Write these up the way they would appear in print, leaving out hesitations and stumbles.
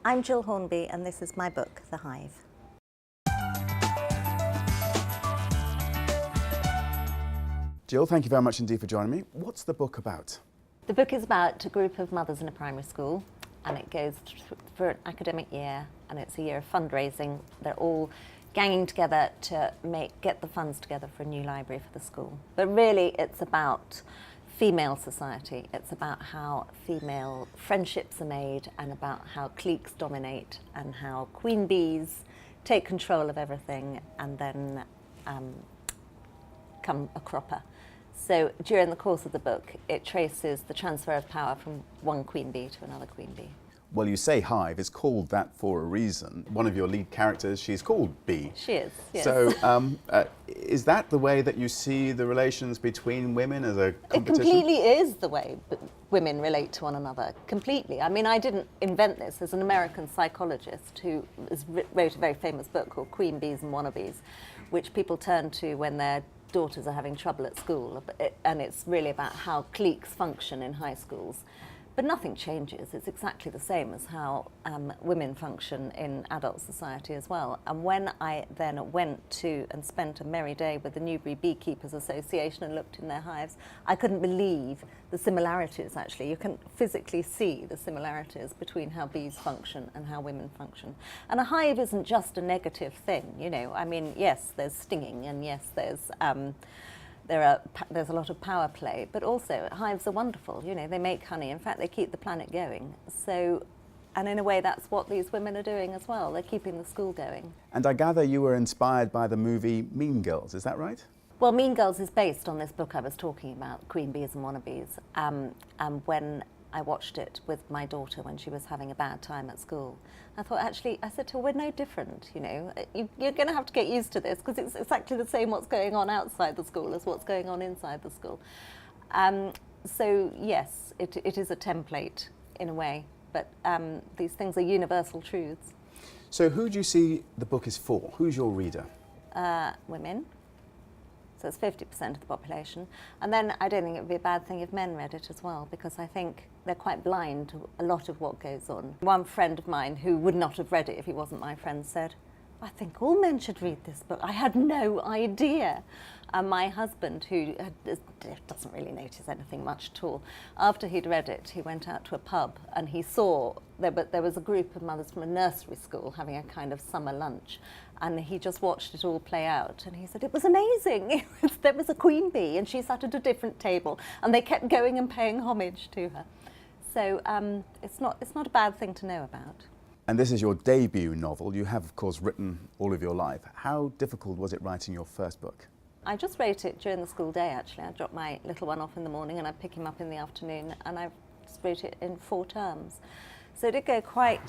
I'm Gill Hornby and this is my book, The Hive. Gill, thank you very much indeed for joining me. What's the book about? The book is about a group of mothers in a primary school, and it goes for an academic year, and it's a year of fundraising. They're all ganging together to get the funds together for a new library for the school. But really it's about female society. It's about how female friendships are made and about how cliques dominate and how queen bees take control of everything and then come a cropper. So during the course of the book, it traces the transfer of power from one queen bee to another queen bee. Well, you say Hive, it's called that for a reason. One of your lead characters, she's called Bee. She is, yes. So is that the way that you see the relations between women as a competition? It completely is the way women relate to one another, completely. I mean, I didn't invent this. There's an American psychologist who wrote a very famous book called Queen Bees and Wannabes, which people turn to when their daughters are having trouble at school, and it's really about how cliques function in high schools. But nothing changes. It's exactly the same as how women function in adult society as well. And when I then went to and spent a merry day with the Newbury Beekeepers Association and looked in their hives, I couldn't believe the similarities, actually. You can physically see the similarities between how bees function and how women function. And a hive isn't just a negative thing, you know. I mean, yes, there's stinging, and yes, there's a lot of power play, but also hives are wonderful. You know, they make honey. In fact, they keep the planet going. So, and in a way, that's what these women are doing as well. They're keeping the school going. And I gather you were inspired by the movie Mean Girls, is that right? Well, Mean Girls is based on this book I was talking about, Queen Bees and Wannabes. And when I watched it with my daughter when she was having a bad time at school, I thought, actually, I said to her, we're no different, you know. You're going to have to get used to this because it's exactly the same what's going on outside the school as what's going on inside the school. So, yes, it is a template in a way, but these things are universal truths. So who do you see the book is for? Who's your reader? Women. So it's 50% of the population. And then I don't think it would be a bad thing if men read it as well, because I think they're quite blind to a lot of what goes on. One friend of mine who would not have read it if he wasn't my friend said, I think all men should read this book. I had no idea. And my husband, who doesn't really notice anything much at all, after he'd read it, he went out to a pub and he saw there was a group of mothers from a nursery school having a kind of summer lunch, and he just watched it all play out, and he said it was amazing. There was a queen bee and she sat at a different table and they kept going and paying homage to her. So it's not a bad thing to know about. And this is your debut novel. You have, of course, written all of your life. How difficult was it writing your first book? I just wrote it during the school day, actually. I dropped my little one off in the morning and I'd pick him up in the afternoon, and I just wrote it in 4 terms. So it did go quite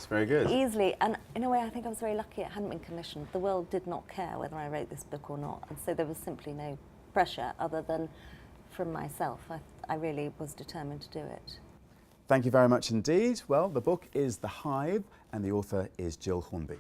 easily, and in a way I think I was very lucky it hadn't been commissioned. The world did not care whether I wrote this book or not, and so there was simply no pressure other than from myself. I really was determined to do it. Thank you very much indeed. Well, the book is The Hive and the author is Gill Hornby.